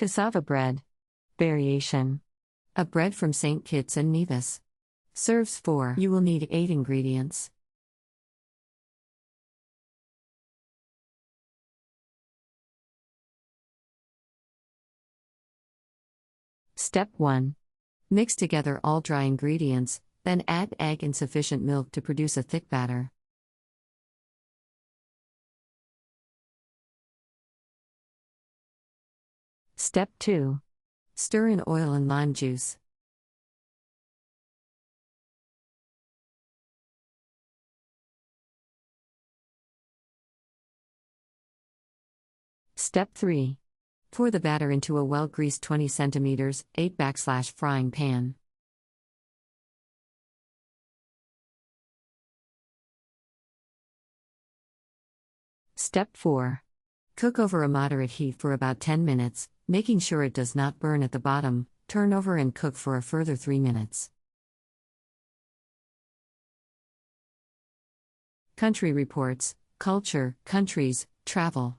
Cassava bread. Variation. A bread from Saint Kitts and Nevis. Serves 4. You will need 8 ingredients. Step 1. Mix together all dry ingredients, then add egg and sufficient milk to produce a thick batter. Step 2. Stir in oil and lime juice. Step 3. Pour the batter into a well-greased 20 cm 8 frying pan. Step 4. Cook over a moderate heat for about 10 minutes, making sure it does not burn at the bottom. Turn over and cook for a further 3 minutes. Country reports, culture, countries, travel.